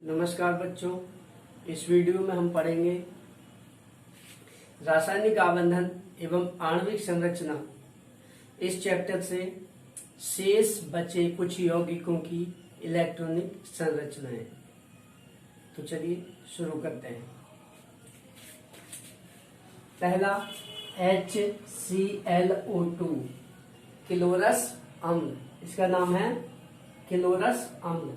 नमस्कार बच्चों, इस वीडियो में हम पढ़ेंगे रासायनिक आबंधन एवं आणविक संरचना। इस चैप्टर से शेष बचे कुछ यौगिकों की इलेक्ट्रॉनिक संरचनाएं। तो चलिए शुरू करते हैं। पहला HClO2 क्लोरस अम्ल, इसका नाम है क्लोरस अम्ल।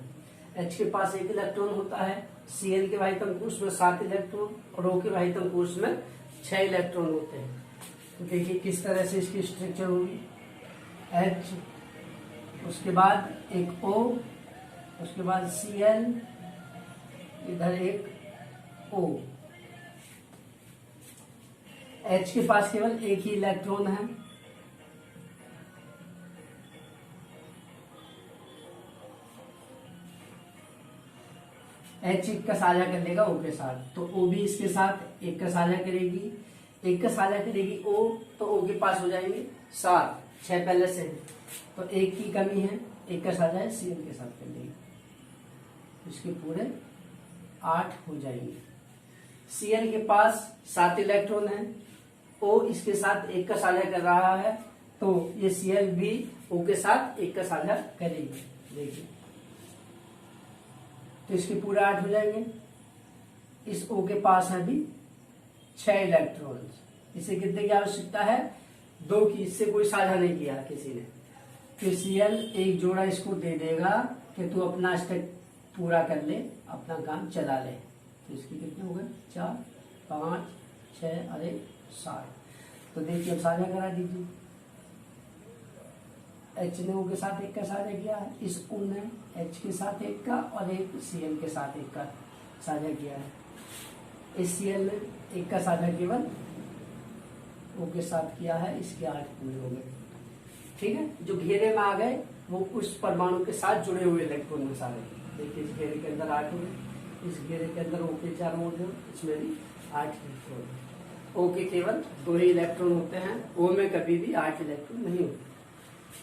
H के पास एक इलेक्ट्रॉन होता है, Cl के वाहित अंकुश में 7 इलेक्ट्रॉन और O के वाहित अंकुश में 6 इलेक्ट्रॉन होते हैं। तो देखिए किस तरह से इसकी स्ट्रक्चर होगी। H, उसके बाद एक O, उसके बाद Cl, इधर एक O। H के पास केवल एक ही इलेक्ट्रॉन है। H एक का साझा कर लेगा O के साथ, तो O भी इसके साथ एक का साझा करेगी, एक का साझा करेगी O, तो O के पास हो जाएंगे 7, 6 पहले से है, तो एक की कमी है, एक का साझा है Cl के साथ कर लेगी, इसके पूरे 8 हो जाएंगे। Cl के पास 7 इलेक्ट्रॉन है, O इसके साथ एक का साझा कर रहा है, तो ये Cl भी O के साथ एक का साझा करेगी। देखिए तो इसके पूरे 8 हो जाएंगे। इस O के पास है भी 6 इलेक्ट्रॉन, इसे कितने की आवश्यकता है? 2 की। इससे कोई साझा नहीं किया किसी ने, तो Cl एक जोड़ा इसको दे देगा कि तू अपना स्टेप पूरा कर ले, अपना काम चला ले। तो इसके कितने हो गए? 4, 5, 6 और 1, 7। तो देखिए अब साझा करा दीजिए। H ने O के साथ एक का साझा किया है, इस O ने H के साथ एक का और एक Cl के साथ एक का साझा किया है। इस Cl ने एक का साझा केवल O के साथ किया है, इसके 8 पूरे हो गए। ठीक है, जो घेरे में आ गए वो उस परमाणु के साथ जुड़े हुए इलेक्ट्रॉन में सारे। देखिए इस घेरे के अंदर 8 हो गए, इस घेरे के अंदर O के 4 मौजूद, इसमें भी 8 इलेक्ट्रॉन। O के केवल 2 ही इलेक्ट्रॉन होते हैं, O में कभी भी 8 इलेक्ट्रॉन नहीं होते।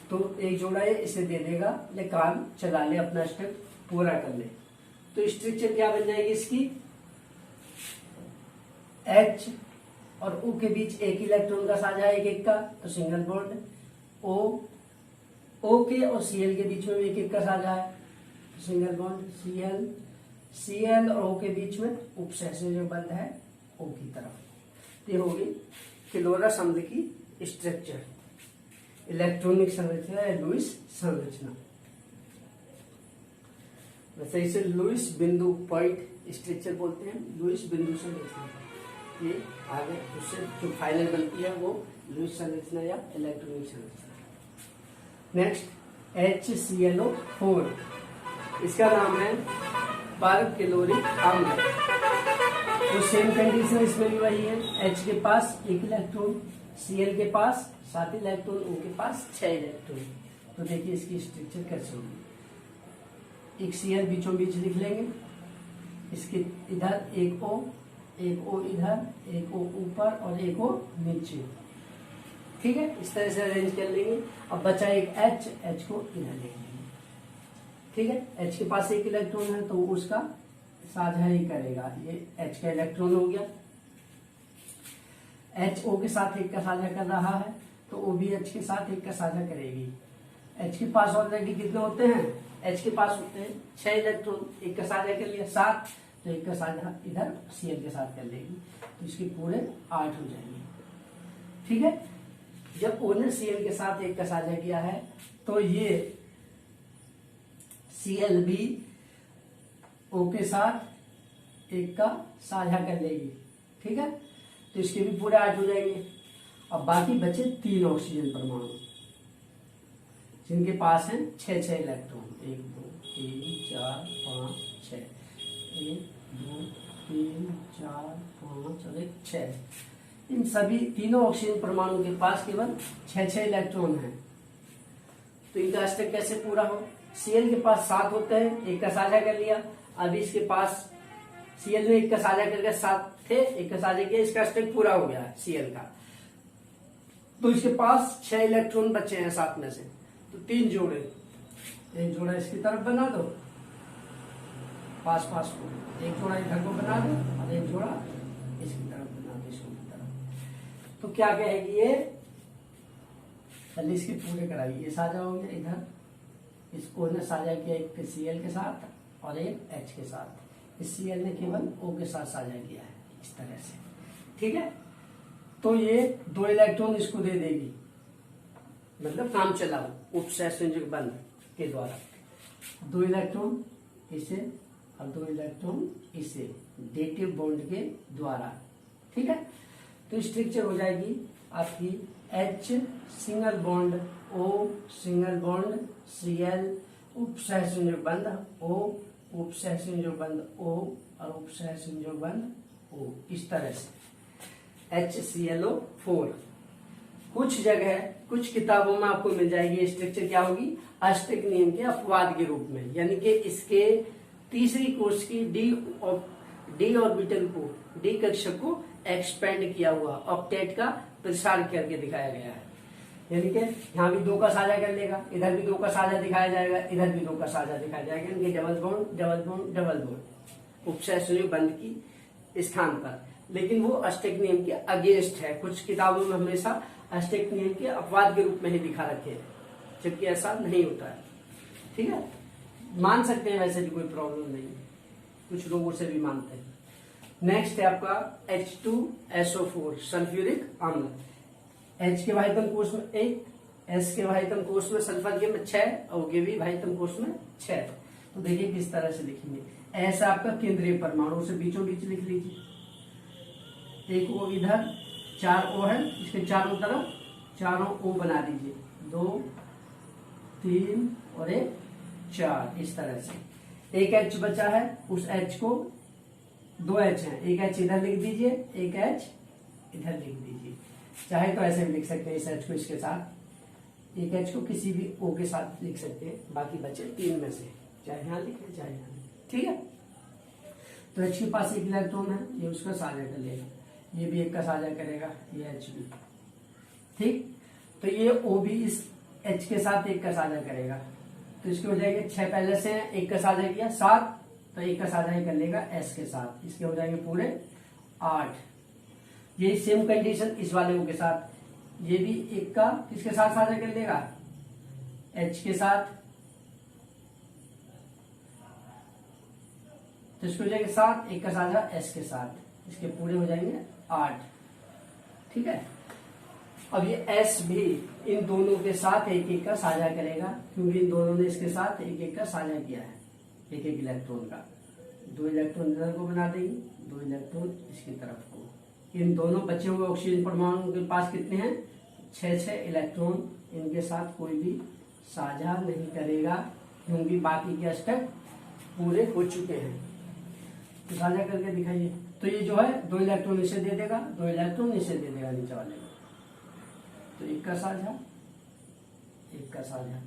तो एक जोड़ा है, इसे दे देगा, ले काम चला ले, अपना स्टेप पूरा कर ले। तो स्ट्रक्चर क्या बन जाएगी इसकी? H और O के बीच एक इलेक्ट्रॉन का साझा है, एक का, तो सिंगल बॉन्ड। O के और Cl के बीच में एक एक का साझा है, तो सिंगल बॉन्ड। Cl और O के बीच में उपसहसंयोजक बंध है O की तरफ। ये होगी क्लोरस अम्ल की स्ट्रक्चर, इलेक्ट्रॉनिक संरचना या लुईस संरचना। वैसे इसे लुईस बिंदु पॉइंट स्ट्रक्चर बोलते हैं, लुईस बिंदु संरचना। ये आगे उससे जो फाइनल बनती है वो लुईस संरचना या इलेक्ट्रॉनिक संरचना। नेक्स्ट HClO4, इसका नाम है परक्लोरिक अम्ल। तो सेम कंडीशन इसमें भी वही है, H के पास एक इलेक्ट्रॉन, Cl के पास 7 इलेक्ट्रॉन, O के पास 6 इलेक्ट्रॉन। तो देखिए इसकी स्ट्रक्चर कैसे होगी। एक Cl बीचों बीच लिख लेंगे, इसके इधर एक O इधर, एक O ऊपर और एक O नीचे। ठीक है, इस तरह से अरेंज कर लेंगे। अब बचा एक H को इधर ले लेंगे। ठीक है, H के पास एक इलेक्ट्रॉन है तो उसका साझा ही करेगा, ये H का इलेक्ट्रॉन हो गया। H O के साथ एक का साझा कर रहा है, तो O भी H के साथ एक का साझा करेगी। H के पास ऑलरेडी कितने होते हैं? H के पास होते हैं 6 इलेक्ट्रॉन, एक का साझा कर लिया 7, तो एक का साझा इधर Cl के साथ कर लेगी, तो इसके पूरे 8 हो जाएंगे। ठीक है, जब O ने Cl के साथ एक का साझा किया है, तो ये Cl भी O के साथ एक का साझा कर लेगी। ठीक है, तो इसके भी पूरे 8 हो जाएंगे। अब बाकी बचे 3 ऑक्सीजन परमाणु, जिनके पास हैं 6 इलेक्ट्रॉन, 1 2 3 4 5 6, 1 2 3 4 5 और 1 6। इन सभी तीनों ऑक्सीजन परमाणु के पास केवल 6 इलेक्ट्रॉन हैं। तो इनका स्टेप कैसे पूरा हो? Cl के पास 7 होते हैं, एक का साझा कर लिया। अभी इसके पास Cl ने एक का साझा करके 7 थे, एक का साझा किया, इसका स्टेप पूरा हो गया है Cl का। तो इसके पास 6 इलेक्ट्रॉन बचे हैं 7 में से, तो 3 जोड़े, एक जोड़ा इसकी तरफ बना दो, पास पास को एक जोड़ा इधर को बना दो और एक जोड़ा इसकी तरफ बना दो, इसको की तरफ। तो क्या कहेगी ये, पहले इसकी पूरे कराइए। ये साझा हो गया इधर, इसको ने साझा किया एक Cl के साथ और एक H के साथ। इस Cl ने केवल O के साथ साझा किया है इस तरह से, ठीक है। तो ये 2 इलेक्ट्रॉन इसको दे देगी, मतलब काम चला उपसहसंयोजक बंध के द्वारा। 2 इलेक्ट्रॉन इसे और 2 इलेक्ट्रॉन इसे डेटिव बॉन्ड के द्वारा, ठीक है। तो स्ट्रक्चर हो जाएगी आपकी H single bond O single bond Cl उपसहसंयोजक बंध O उपसहसंयोजक बंध O और उपसहसंयोजक बंध O, इस तरह से HClO4। कुछ जगह कुछ किताबों में आपको मिल जाएगी स्ट्रक्चर क्या होगी, अष्टक नियम के अपवाद के रूप में, यानी कि इसके तीसरी कोर्स की डी ऑर्बिटल को, डी कक्षक को एक्सपेंड किया हुआ ऑक्टेट का प्रसार करके दिखाया गया है। यानी कि यहाँ भी 2 का साझा कर लेगा, इधर भी 2 का साझा दिखाया जाएगा, इधर भी 2 का साझा दिखाया जाएगा, यानी कि double bond double bond double bond उपसहसंयोजक बंध की स्थान पर। लेकिन वो अष्टक नियम के अगेंस्ट है, कुछ किताबों में हमेशा अष्टक नियम के अपवाद के रूप में ही दिखा रखे हैं, जबकि ऐसा नहीं होता है, ठीक है। मान सकते हैं, वैसे भी कोई प्रॉब्लम नहीं है, कुछ लोगों से भी मानते हैं। नेक्स्ट है आपका H2SO4 सल्फ्यूरिक अम्ल। H के वाहितम कोष में 1, S के वाहितम कोष में सल्फर के में 6 और के भी वाहितम कोष में 6। तो देखिए किस तरह से लिखेंगे। S आपका केंद्रीय परमाणु से बीचों बीच लिख लीजिए, एक O इधर, 4 O है, इसके चारों तरफ चारों O बना दीजिए, 2 3 और 1 4, इस तरह से। एक H बचा है, उस H को 2 H है, एक H इधर लिख दीजिए, एक H इधर लिख दीजिए। चाहे तो ऐसे भी लिख सकते हैं, इस H को इसके साथ, एक H को किसी भी O के साथ लिख सकते हैं, बाकी बचे 3 में से, चाहे यहाँ लिखे चाहे यहाँ लिखे, ठीक है। तो H के पास 1 इलेक्ट्रॉन है, ये उसका साझा कर लेगा, ये भी 1 का साझा करेगा, ये H भी, ठीक। तो ये O भी इस H के साथ 1 का साझा करेगा, तो इसके हो जाएंगे 6 पहले से 1 का साझा किया 7, तो 1 का साझा ही कर लेगा S के साथ, इसके हो जाएंगे पूरे 8। ये सेम कंडीशन इस वाले O के साथ, ये भी 1 का किसके साथ साझा कर लेगा, H के साथ, तो इसके हो जाएंगे 7, 1 का साझा S के साथ, इसके पूरे हो जाएंगे 8, ठीक है। अब ये S भी इन दोनों के साथ 1-1 का साझा करेगा, क्योंकि इन दोनों ने इसके साथ 1-1 का साझा किया है, 1-1 इलेक्ट्रॉन का। 2 इलेक्ट्रॉन इधर को बना देंगे, 2 इलेक्ट्रॉन इसकी तरफ को। इन दोनों बचे हुए ऑक्सीजन परमाणु के पास कितने हैं, 6-6 इलेक्ट्रॉन, इनके साथ कोई भी साझा नहीं करेगा, क्योंकि बाकी के अष्टक पूरे हो चुके हैं। तो साझा करके दिखाइए। तो ये जो है 2 इलेक्ट्रॉन इसे दे देगा, 2 इलेक्ट्रॉन इसे दे देगा नीचे वाले को। तो 1 का साझा, 1 का साझा,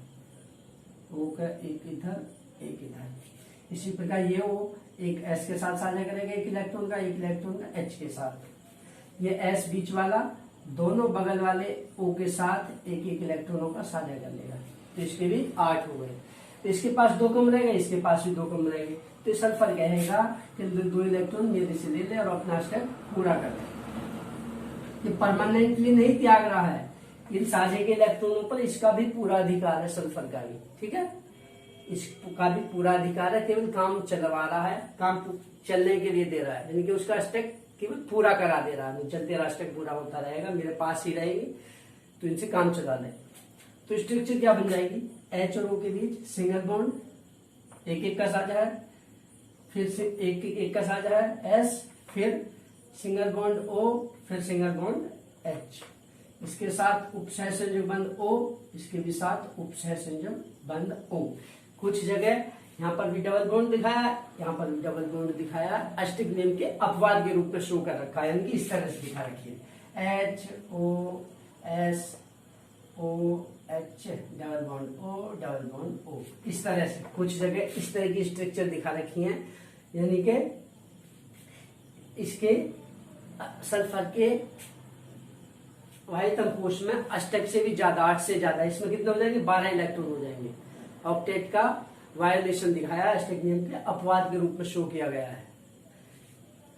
O का 1 इधर 1 इधर। इसी प्रकार ये O एक S के साथ साझा करेगा 1 इलेक्ट्रॉन का, 1 इलेक्ट्रॉन का H के साथ। ये S बीच वाला दोनों बगल वाले O के साथ 1-1 इलेक्ट्रॉनों का साझा कर लेगा, तो इसके भी 8 हो गए। तो इसके पास 2 कम रहेगा, इसके पास भी 2 कम रहेंगे, तो सल्फर कहेगा कि 2 इलेक्ट्रॉन मेरे से ले ले और अपना स्टेप पूरा कर ले। ये परमानेंटली नहीं त्याग रहा है, इन साझे के इलेक्ट्रॉनों पर इसका भी पूरा अधिकार है, सल्फर का भी, ठीक है, इसका भी पूरा अधिकार है, केवल काम चलवा रहा है, काम चलने के लिए दे रहा है, यानी कि उसका स्टेक केवल पूरा करा दे रहा है, चलते रहा स्टेक पूरा होता रहेगा, मेरे पास ही रहेगी, तो इनसे काम चला ले। तो स्ट्रक्चर क्या बन जाएगी, H और O के बीच सिंगल बॉन्ड, 1-1 का साझा है, फिर से 1-1 का साझा है S, फिर सिंगल बॉन्ड O, फिर सिंगल बॉन्ड H, इसके साथ उपसहसंयोजक बंध O, इसके भी साथ उपसहसंयोजक बंध O। कुछ जगह यहाँ पर भी डबल बॉन्ड दिखाया, यहाँ पर भी डबल बॉन्ड दिखाया, अष्टक नियम के अपवाद के रूप में शो कर रखा है, यानी कि इस तरह से दिखा रखी है, H O S O H double bond O double bond O, इस तरह से कुछ जगह इस तरह की स्ट्रक्चर दिखा रखी है, यानी कि इसके सल्फर के वाहितम कोश में अष्टक से भी ज्यादा, 8 से ज्यादा, इसमें कितने हो जाएंगे, 12 इलेक्ट्रॉन हो जाएंगे। ऑक्टेट का वायलेशन दिखाया, एस्टेक नियम के अपवाद के रूप में शो किया गया है।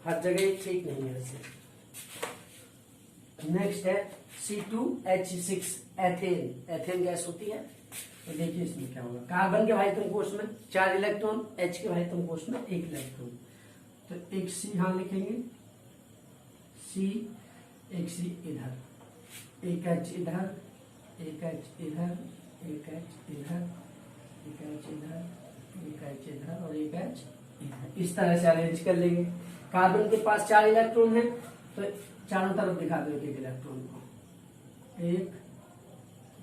हर जगह ये ठीक नहीं है वैसे। नेक्स्ट है C2H6 एथेन। एथेन गैस होती है, तो देखिए इसमें क्या होगा। कार्बन के भाइतम कोष में 4 इलेक्ट्रॉन, H के भाइतम कोष में 1 इलेक्ट्रॉन। तो एक C यहां लिखेंगे, C, एक C इधर, एक H इधर, एक H इधर, एक H इधर, एक H इधर, एक H इधर और एक H इधर। इस तरह से अरेंज कर लेंगे। कार्बन के पास 4 इलेक्ट्रॉन है, तो चारों तरफ दिखा दो एक इलेक्ट्रॉन को। एक,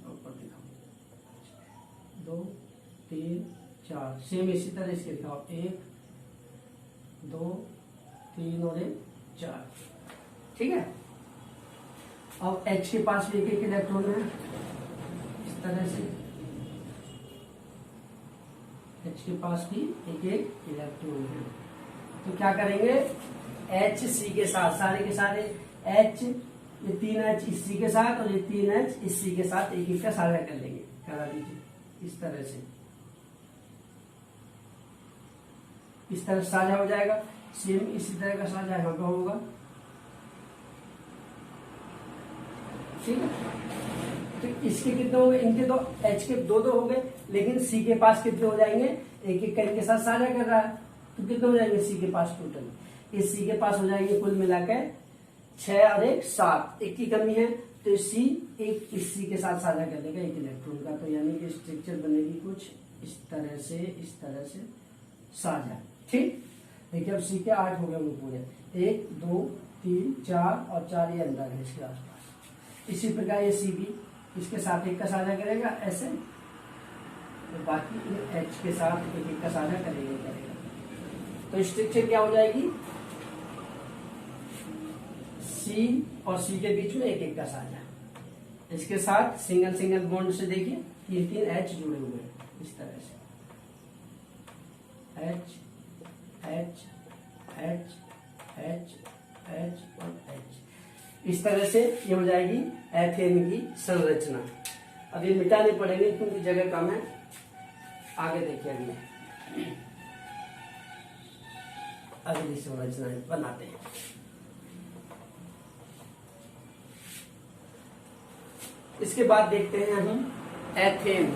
ऊपर दिखाओ, 2, 3, 4। सेम इसी तरह इसके दिखाओ, 1, 2, 3 और 1, 4। ठीक है। अब H के पास भी एक इलेक्ट्रॉन है, इस तरह से H के पास भी एक इलेक्ट्रॉन है। तो क्या करेंगे, HC के साथ, सारे के सारे H, ये 3 H इस C के साथ और ये 3 H इस C के साथ एक का साझा कर लेंगे। करा दीजिए इस तरह से, इस तरह साझा हो जाएगा। सेम इसी तरह का साझा यहाँ पे होगा। ठीक है। तो इसके कितने हो गए, इनके तो H के 2 हो गए, लेकिन C के पास कितने हो जाएंगे, एक एक इनके साथ साझा कर रहा है, तो कितने हो जाएंगे C के पास टोटल। इस C के पास हो जाएंगे कुल मिलाकर 6 और 1 7। एक की कमी है, तो C एक इस C के साथ साझा कर लेगा एक इलेक्ट्रॉन का। तो यानी कि स्ट्रक्चर बनेगी कुछ इस तरह से साझा। ठीक। देखिए अब C के 8 हो गए होंगे पूरे, 1 2 3 4 और 4 ये अंदर है इसके आसपास। इसी प्रकार ये C भी इसके साथ एक का साझा करेगा ऐसे, तो बाकी H के साथ एक का साझा करेगा। तो स्ट्रक्चर क्या हो जाएगी, C और C के बीच में एक का साझा, इसके साथ सिंगल बॉन्ड से देखिए 3 H जुड़े हुए हैं इस तरह से, H H H H H और H। इस तरह से ये हो जाएगी एथेन की संरचना। अब ये मिटाने पड़ेंगे क्योंकि जगह कम है। आगे देखिए अगली संरचना बनाते हैं। इसके बाद देखते हैं हम एथेन।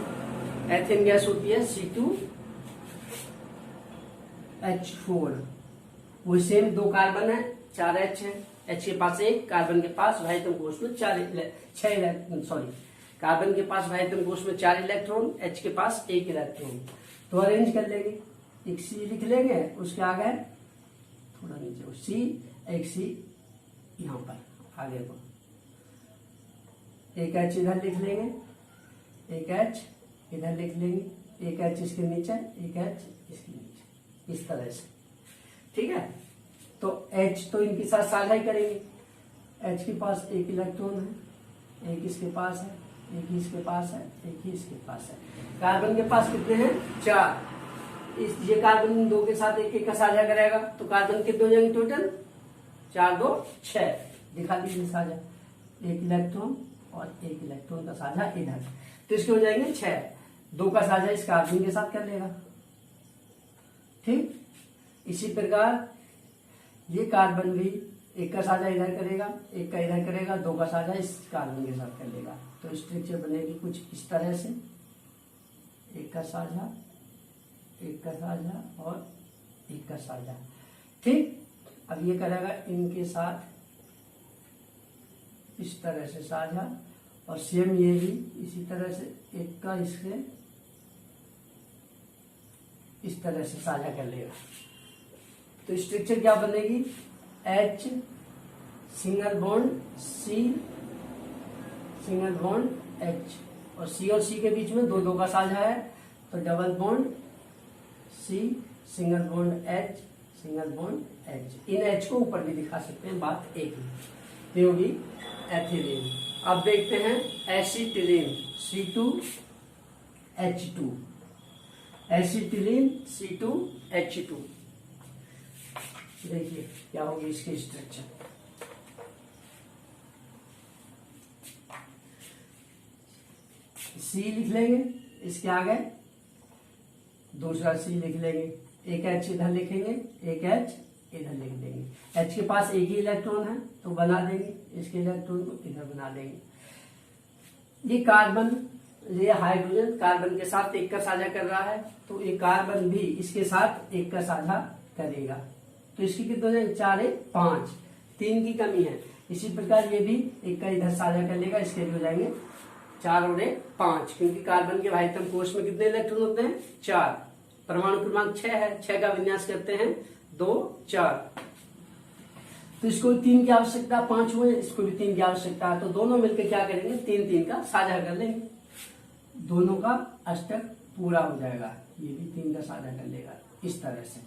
एथेन गैस होती है C2H4। वो सेम 2 कार्बन है, 4 H है, H के पास 1, कार्बन के पास भाइतम कोष में 6 इलेक्ट्रॉन, कार्बन के पास भाइतम कोष में 4 इलेक्ट्रॉन, H के पास 1 इलेक्ट्रॉन। तो अरेंज कर लेंगे, एक C लिख लेंगे, उसके आगे थोड़ा नीचे C, एक C यहाँ पर आगे को, एक H इधर लिख लेंगे, एक H इधर लिख लेंगे, एक H इसके नीचे, एक H इसके नीचे, इस तरह से। ठीक है। तो H तो इनके साथ साझा ही करेंगे। H के पास 1 इलेक्ट्रॉन है, एक इसके पास है, एक ही इसके पास है, एक ही इसके पास है। कार्बन के पास कितने हैं, 4। ये कार्बन 2 के साथ एक का साझा करेगा, तो कार्बन कितने हो जाएंगे टोटल, 4 2 6। दिखा दीजिए साझा, 1 इलेक्ट्रॉन और 1 इलेक्ट्रॉन का साझा इधर, तो इसके हो जाएंगे 6। 2 का साझा इस कार्बन के साथ कर लेगा। ठीक। इसी प्रकार ये कार्बन भी 1 का साझा इधर करेगा, 1 का इधर करेगा, 2 का साझा इस कार्बन के साथ कर लेगा। तो स्ट्रक्चर बनेगी कुछ इस तरह से, 1 का साझा, 1 का साझा और 1 का साझा। ठीक। अब ये करेगा इनके साथ इस तरह से साझा, और सेम ये भी इसी तरह से 1 का इससे इस तरह से साझा कर लेगा। तो स्ट्रक्चर क्या बनेगी, H single bond C single bond H, और C और C के बीच में 2 का साझा है, तो double bond C single bond H single bond H। इन H को ऊपर भी दिखा सकते हैं, बात एक ही। ये होगी एथिलीन। अब देखते हैं एसिटिलीन C2H2। एसिटिलीन C2H2, देखिए क्या होगी इसकी स्ट्रक्चर। C लिख लेंगे, इसके आगे दूसरा सी लिख लेंगे, एक एच इधर लिखेंगे, एक एच इधर लिख देंगे। एच के पास एक ही इलेक्ट्रॉन है तो बना देंगे, इसके इलेक्ट्रॉन को इधर बना देंगे। ये कार्बन, ये हाइड्रोजन कार्बन के साथ एक का साझा कर रहा है, तो ये कार्बन भी इसके साथ एक का साझा करेगा। तो इसकी कितने हो जाएंगे, 4 एक 5, 3 की कमी है। इसी प्रकार ये भी एक का इधर साझा कर लेगा, इसके भी हो जाएंगे 4 और 1 5, क्योंकि कार्बन के भाइतम कोश में कितने इलेक्ट्रॉन होते हैं, 4। परमाणु क्रमांक 6 है, 6 का विन्यास करते हैं 2 4। तो इसको 3 की आवश्यकता, 5 हुए, इसको भी 3 की आवश्यकता है, तो दोनों मिलकर क्या करेंगे, 3 3 का साझा कर लेंगे, दोनों का अष्टक पूरा हो जाएगा। ये भी 3 का साझा कर लेगा इस तरह से।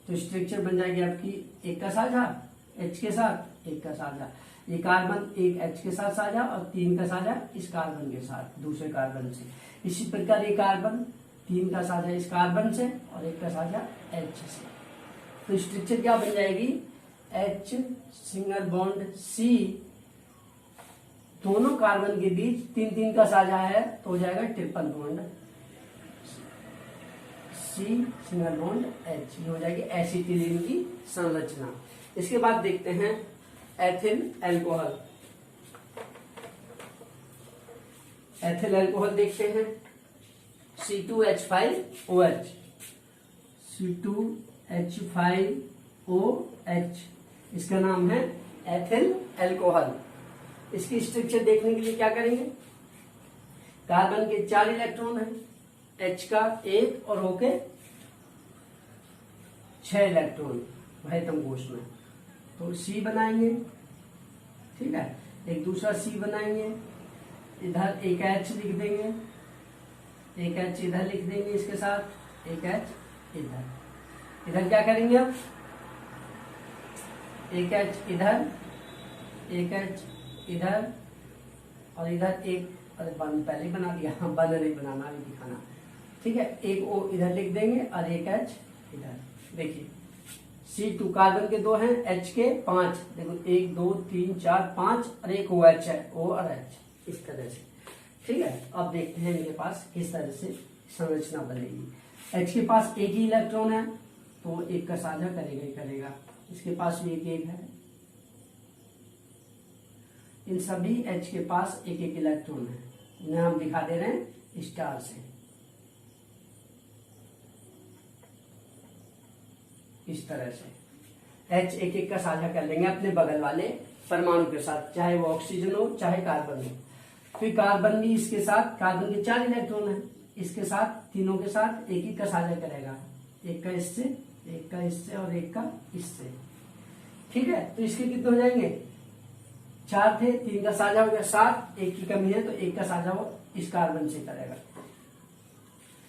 तो स्ट्रक्चर बन जाएगी आपकी एक का साझा H के साथ, एक का साझा, ये कार्बन एक H के साथ साझा और 3 का साझा इस कार्बन के साथ दूसरे कार्बन से। इसी प्रकार ये कार्बन 3 का साझा इस कार्बन से और एक का साझा H से। तो स्ट्रक्चर क्या बन जाएगी, H सिंगल बॉन्ड C, दोनों कार्बन के बीच 3 3 का साझा है तो हो जाएगा triple bond C single bond H, ये हो जाएगी एसिटिलीन की संरचना। इसके बाद देखते हैं एथिल अल्कोहल। एथिल अल्कोहल देखते हैं, C2H5OH, C2H5OH, इसका नाम है एथिल अल्कोहल। इसकी स्ट्रक्चर देखने के लिए क्या करेंगे, कार्बन के 4 इलेक्ट्रॉन है, H का 1 और O के 6 इलेक्ट्रॉन भाइतम कोश में, तो C बनाएंगे, ठीक है, एक दूसरा C बनाएंगे, इधर एक H लिख देंगे, एक H इधर लिख देंगे इसके साथ, एक H इधर। इधर क्या करेंगे अब, एक H इधर, एक H इधर और इधर एक, अरे बंद पहले बना दिया, बंद नहीं बनाना, अभी दिखाना, ठीक है। एक O इधर लिख देंगे और एक H इधर। देखिए C2 कार्बन के 2 हैं, H के 5, देखो 1 2 3 4 5 और एक OH है, O और H, इस तरह से, ठीक है। अब देखते हैं मेरे पास किस तरह से संरचना बनेगी। H के पास एक ही इलेक्ट्रॉन है तो एक का साझा करेगा ही करेगा, इसके पास भी एक है, इन सभी H के पास एक एक इलेक्ट्रॉन है, इन्हें हम दिखा दे रहे हैं स्टार से, इस तरह से। H एक एक का साझा कर लेंगे अपने बगल वाले परमाणु के साथ, चाहे वो ऑक्सीजन हो चाहे कार्बन हो। फिर कार्बन भी इसके साथ, कार्बन के 4 इलेक्ट्रॉन है, इसके साथ तीनों के साथ एक एक का साझा करेगा, एक का इससे, एक का इससे और एक का इससे, ठीक है। तो इसके कितने हो जाएंगे, 4 थे, 3 का साझा हो गया 7, एक की कमी है तो एक का साझा वो इस कार्बन से करेगा।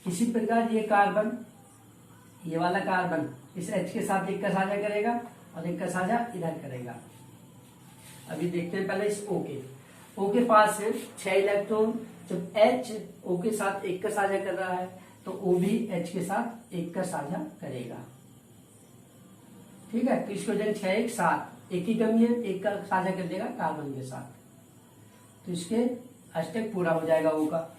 इसी प्रकार ये कार्बन, ये वाला कार्बन इस H के साथ एक का साझा करेगा और एक का साझा इधर करेगा। अभी देखते हैं पहले इस O के पास है 6 इलेक्ट्रॉन, जब H O के साथ एक का साझा कर रहा है तो O भी H के साथ एक का साझा करेगा, ठीक है। तो इसको जन 6 1 7, एक ही कमी है, एक का साझा कर देगा कार्बन के साथ, तो इसके अष्टक पूरा हो जाएगा O का।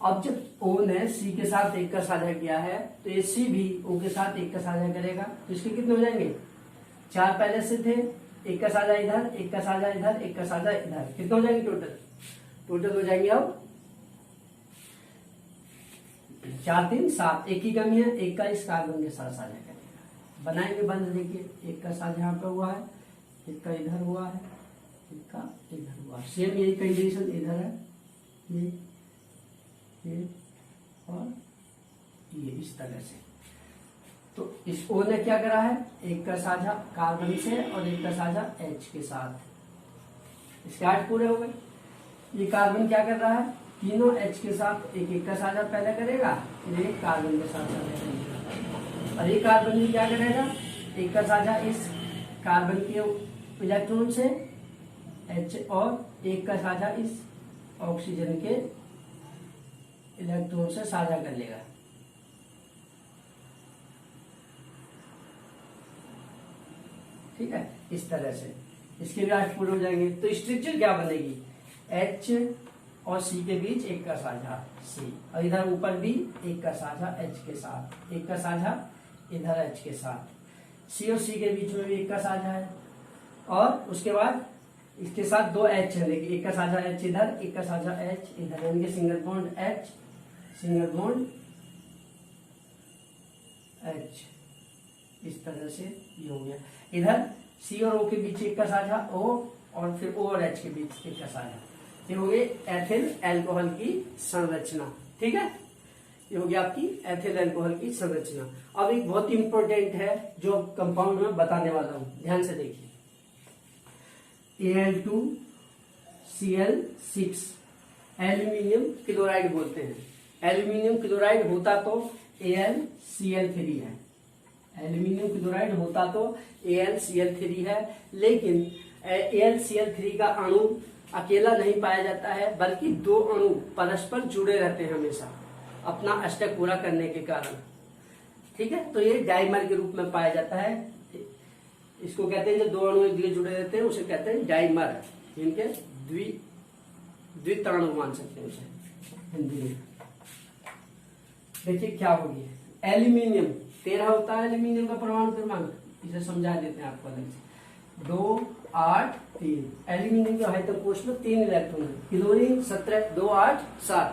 अब जब O ने C के साथ एक का साझा किया है तो ये C भी O के साथ एक का साझा करेगा, तो इसके कितने हो जाएंगे, 4 पहले से थे, एक का साझा इधर, एक का साझा इधर, एक का साझा इधर, कितने हो जाएंगे टोटल हो जाएंगे अब 4 3 7, एक ही कमी है, एक का इस कार्बन के साथ साझा करेगा। बनाएंगे बंद, देखिए एक का साझा यहाँ पे हुआ है, एक का इधर हुआ है, एक का इधर हुआ, सेम यही कंडीशन इधर है, ये और ये इस तरह से। तो इस O ने क्या करा है, एक का साझा कार्बन से और एक का साझा H के साथ, इसके 8 पूरे हो गए। ये कार्बन क्या कर रहा है, तीनों H के साथ एक एक का साझा पहले करेगा, फिर एक कार्बन के साथ साझा करेगा, और ये कार्बन भी क्या करेगा, एक का साझा इस कार्बन के इलेक्ट्रॉन से H और एक का साझा इस ऑक्सीजन के इलेक्ट्रॉन से साझा कर लेगा। ठीक है, इस तरह से इसके भी 8 पूरे हो जाएंगे। तो स्ट्रक्चर क्या बनेगी, H और सी के बीच एक का साझा सी, और इधर ऊपर भी एक का साझा एच के साथ, एक का साझा इधर एच के साथ, सी और सी के बीच में भी एक का साझा है, और उसके बाद इसके साथ दो एच है, लेकिन एक का साझा एच इधर, एक का साझा एच इधर, यानी कि single bond H, single bond H, इस तरह से ये हो गया। इधर सी और ओ के बीच एक का साझा ओ, और फिर ओ और एच के बीच एक का साझा, ये हो गई एथिल अल्कोहल की संरचना। ठीक है, ये हो गया आपकी एथिल अल्कोहल की संरचना। अब एक बहुत इंपॉर्टेंट है जो कंपाउंड में बताने वाला हूं, ध्यान से देखिए। Al2Cl6 एल्यूमिनियम क्लोराइड बोलते हैं। एल्यूमिनियम क्लोराइड होता तो AlCl3 है, एल्यूमिनियम क्लोराइड होता तो AlCl3 है, लेकिन AlCl3 का अणु अकेला नहीं पाया जाता है, बल्कि दो अणु परस्पर जुड़े रहते हैं हमेशा अपना अष्टक पूरा करने के कारण। ठीक है, तो ये डाइमर के रूप में पाया जाता है। इसको कहते हैं जो दो अणु एक दूसरे जुड़े रहते हैं उसे कहते हैं डाइमर, इनके द्विताणु मान सकते हैं उसे हिंदी में। देखिए क्या होगी, एल्यूमिनियम 13 होता है एल्यूमिनियम का परमाणु क्रमांक, इसे समझा देते हैं आपको अलग से। 2 8 3 एल्यूमिनियम के हाइड्रोजन कोष में 3 इलेक्ट्रॉन है, क्लोरीन 17 2 8 7।